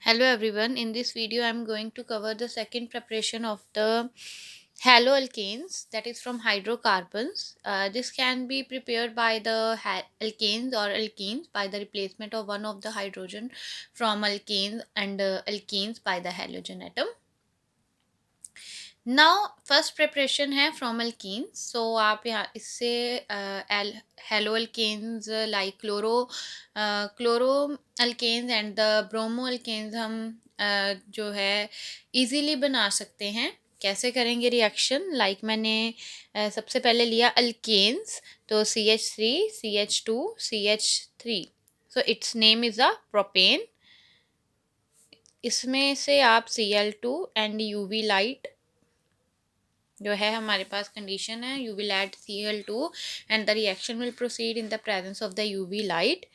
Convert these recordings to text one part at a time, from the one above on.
Hello everyone, in this video I am going to cover the second preparation of the haloalkanes, that is from hydrocarbons. This can be prepared by the alkanes or alkenes by the replacement of one of the hydrogen from alkanes and alkenes by the halogen atom. Now first preparation है from alkenes. So आप यहाँ इससे halo alkanes like chloro alkanes and the bromo alkanes हम जो है easily बना सकते हैं. कैसे करेंगे रिएक्शन? लाइक मैंने सबसे पहले लिया अल्केन्स, तो CH3 CH2 CH3. So it's name is a propane. इसमें से आप Cl2 एंड यूवी लाइट जो है हमारे पास कंडीशन है, you will add Cl2 and the reaction will proceed in the presence of the UV light.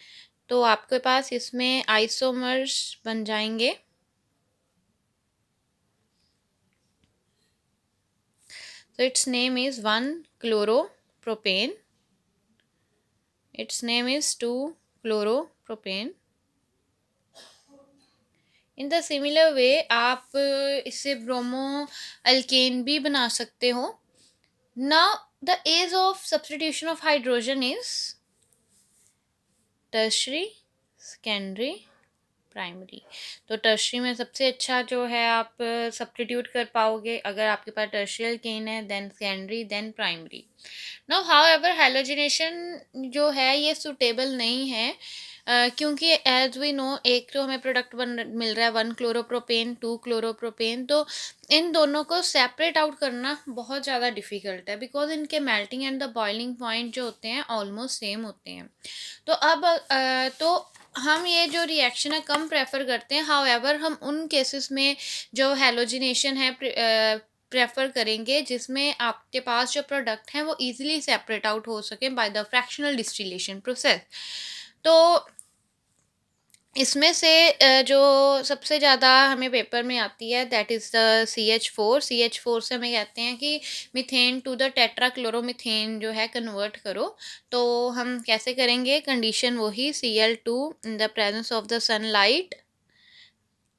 तो आपके पास इसमें आइसोमर्स बन जाएंगे. तो it's name is 1 chloropropane, its name is 2 chloropropane. In the similar way आप इससे ब्रोमो अल्केन भी बना सकते हो. Now the ease of substitution of hydrogen is tertiary, secondary, primary. तो टर्शरी में सबसे अच्छा जो है आप सब्स्टिट्यूट कर पाओगे अगर आपके पास टर्शियल अल्केन है, then secondary, then primary. Now however halogenation जो है ये सूटेबल नहीं है, क्योंकि एज वी नो एक तो हमें प्रोडक्ट मिल रहा है 1 क्लोरोप्रोपेन 2 क्लोरोप्रोपेन. तो इन दोनों को सेपरेट आउट करना बहुत ज़्यादा डिफ़िकल्ट है बिकॉज इनके melting and the boiling point जो होते हैं ऑलमोस्ट सेम होते हैं. तो अब तो हम ये जो रिएक्शन है कम प्रेफर करते हैं. हाउएवर हम उन केसेस में जो हैलोजिनेशन है प्रेफर करेंगे जिसमें आपके पास जो प्रोडक्ट हैं वो इजीली सेपरेट आउट हो सके by the fractional distillation process. तो इसमें से जो सबसे ज़्यादा हमें पेपर में आती है दैट इज़ द CH4 से हमें कहते हैं कि मीथेन टू द टेट्राक्लोरोमीथेन जो है कन्वर्ट करो. तो हम कैसे करेंगे? कंडीशन वही Cl2 in the presence of the sunlight.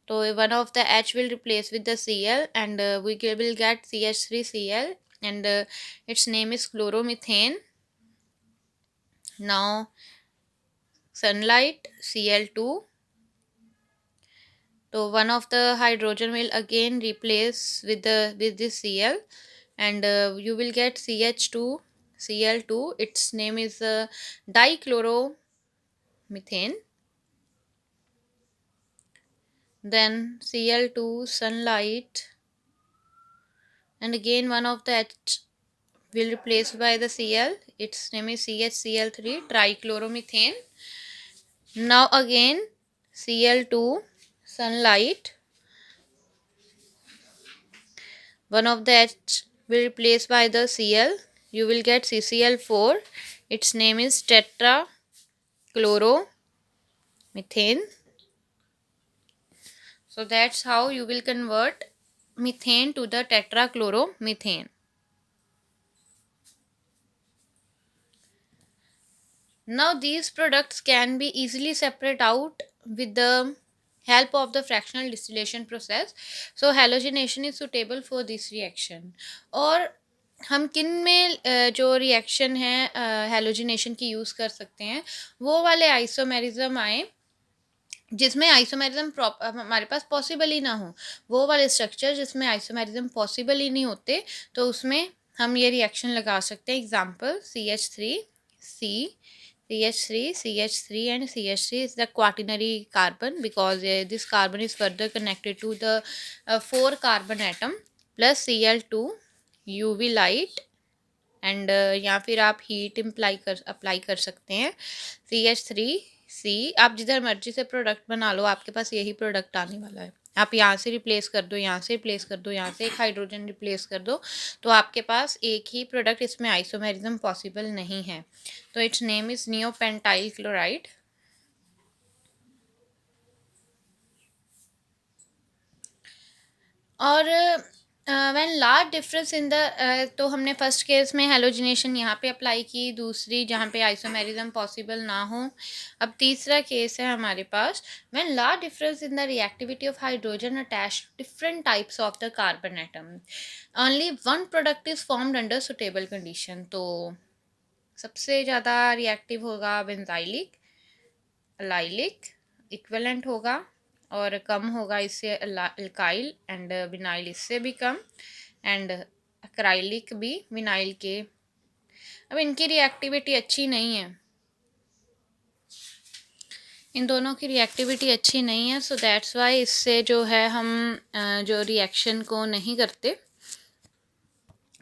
तो one of the H will replace with the Cl and we will get CH3Cl and its name is chloromethane. Now sunlight Cl2. So one of the hydrogen will again replace with this Cl and you will get CH2Cl2. Its name is dichloromethane. Then Cl2 sunlight and again one of the H will replace by the Cl. Its name is CHCl3 trichloromethane. Now again Cl2 sunlight, one of the H will replace by the Cl. You will get CCl4. Its name is tetrachloromethane. So that's how you will convert methane to the tetrachloromethane. Now these products can be easily separated out with the help of the fractional distillation process. So halogenation is suitable for this reaction. और हम किन में जो reaction है halogenation की use कर सकते हैं, वो वाले आइसोमेरिज्म आए जिसमें आइसोमेरिज्म हमारे पास पॉसिबल ही ना हो. वो वाले स्ट्रक्चर जिसमें आइसोमेरिज्म पॉसिबल ही नहीं होते, तो उसमें हम ये रिएक्शन लगा सकते हैं. Example CH3 and CH3 is the quaternary carbon because this carbon is further connected to the 4 carbon atom plus Cl2 UV light and या फिर आप हीट अप्लाई कर सकते हैं. CH3C आप जिधर मर्जी से प्रोडक्ट बना लो, आपके पास यही प्रोडक्ट आने वाला है. आप यहाँ से रिप्लेस कर दो, यहाँ से रिप्लेस कर दो, यहाँ से एक हाइड्रोजन रिप्लेस कर दो, तो आपके पास एक ही प्रोडक्ट. इसमें आइसोमेरिज्म पॉसिबल नहीं है. तो it's name is neopentyl chloride. और when large difference in the तो हमने फर्स्ट केस में हेलोजिनेशन यहाँ पे अप्लाई की, दूसरी जहाँ पे आइसोमेरिज्म पॉसिबल ना हो। अब तीसरा केस है हमारे पास, when large difference in the reactivity of hydrogen attach different types of the carbon atom, only one product is formed under suitable condition. तो सबसे ज़्यादा रिएक्टिव होगा बेंजाइलिक, लाइलिक इक्विवेलेंट होगा, और कम होगा इससे अल्काइल एंड विनाइल इससे भी कम, एंड अक्राइलिक भी विनाइल के। अब इनकी रिएक्टिविटी अच्छी नहीं है, इन दोनों की रिएक्टिविटी अच्छी नहीं है, सो दैट्स वाई इससे जो है हम जो रिएक्शन को नहीं करते,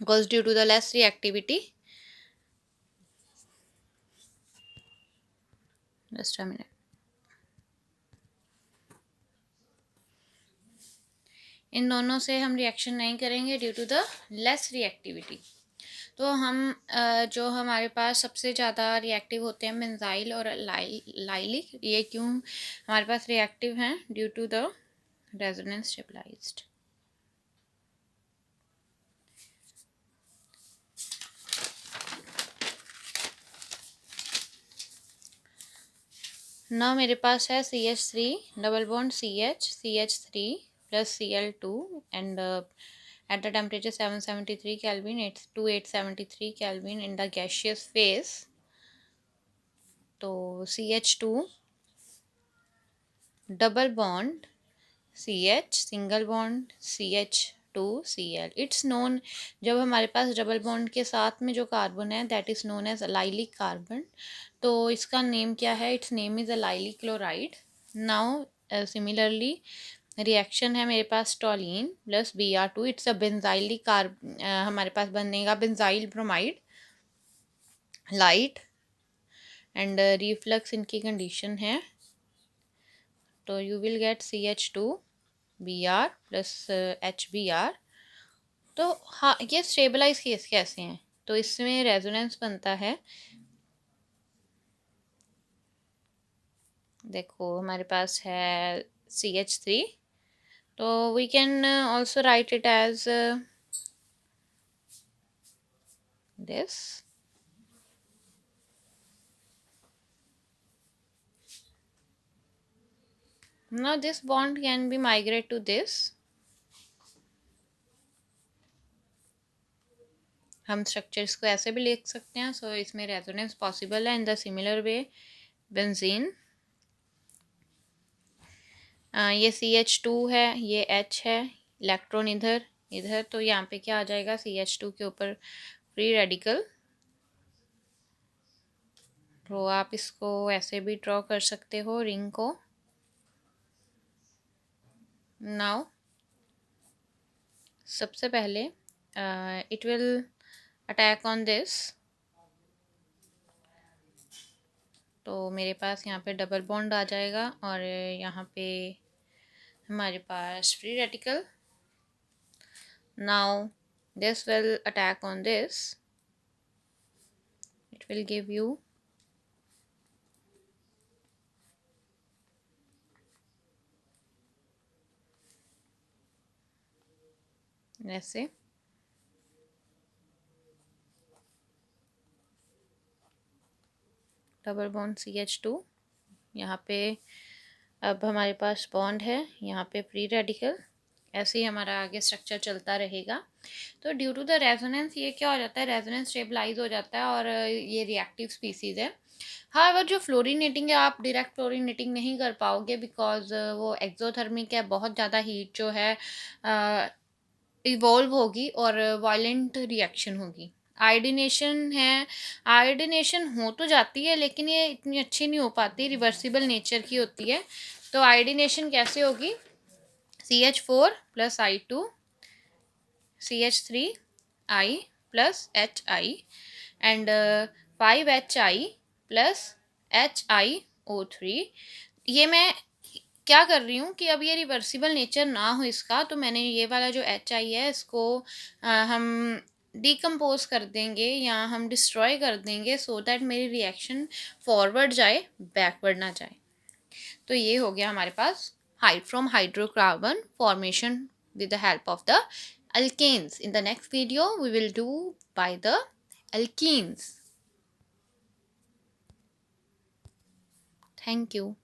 because due to the less reactivity. Just a minute. इन दोनों से हम रिएक्शन नहीं करेंगे due to the less reactivity. तो हम जो हमारे पास सबसे ज़्यादा रिएक्टिव होते हैं बेंजाइल और लाइलिक, ये क्यों हमारे पास रिएक्टिव हैं? Due to the resonance stabilized. ना मेरे पास है CH3 double bond CH3 plus Cl2 and at the temperature 773 Kelvin to 873 Kelvin in the gaseous phase। तो CH2 double bond CH single bond CH2Cl, it's known, जब हमारे पास double bond के साथ में जो कार्बन है that is known as allylic carbon. तो इसका नेम क्या है? It's name is allylic chloride. Now similarly reaction है मेरे पास toluene plus Br2, it's a benzylic हमारे पास बनेगा benzyl bromide light, and reflux इनकी कंडीशन है, तो you will get CH2Br plus HBr। तो हाँ, ये स्टेबलाइज केस कैसे हैं? तो इसमें रेजोनेंस बनता है, देखो हमारे पास है CH3, तो we can also write it as this. Now this bond can be migrate to this. हम स्ट्रक्चर्स को ऐसे भी लिख सकते हैं, सो इसमें रेजोनेंस पॉसिबल है इन द सिमिलर वे। बेंजीन, ये CH2 है, ये H है, इलेक्ट्रॉन इधर इधर, तो यहाँ पे क्या आ जाएगा? CH2 के ऊपर फ्री रेडिकल। तो आप इसको ऐसे भी ड्रॉ कर सकते हो रिंग को। नाउ सबसे पहले it will attack on this, तो मेरे पास यहाँ पे डबल बॉन्ड आ जाएगा, और यहाँ पे हमारे पास free radical. Now this will attack on this, it will give you ऐसे। डबल बॉन्ड CH2, यहाँ पे अब हमारे पास बॉन्ड है, यहाँ पे फ्री रेडिकल, ऐसे ही हमारा आगे स्ट्रक्चर चलता रहेगा। तो ड्यू टू द रेजोनेंस ये क्या हो जाता है? रेजोनेंस स्टेबलाइज हो जाता है, और ये रिएक्टिव स्पीसीज है। हाँ, अगर जो फ्लोरीनेटिंग है आप डायरेक्ट फ्लोरीनेटिंग नहीं कर पाओगे, बिकॉज वो एक्जोथर्मिक है, बहुत ज़्यादा हीट जो है इवॉल्व होगी और वायलेंट रिएक्शन होगी। आयोडीनेशन है, आयोडीनेशन हो तो जाती है लेकिन ये इतनी अच्छी नहीं हो पाती, रिवर्सिबल नेचर की होती है। तो आयोडीनेशन कैसे होगी? CH4 plus I2 CH3I plus HI and 5HI plus HiO3। ये मैं क्या कर रही हूँ कि अब ये रिवर्सिबल नेचर ना हो इसका, तो मैंने ये वाला जो HI है इसको हम डिकम्पोज कर देंगे या हम डिस्ट्रॉय कर देंगे, सो दैट मेरी रिएक्शन फॉरवर्ड जाए, बैकवर्ड ना जाए। तो ये हो गया हमारे पास hide from hydrocarbon formation with the help of the alkanes. In the next video, we will do by the alkenes. Thank you.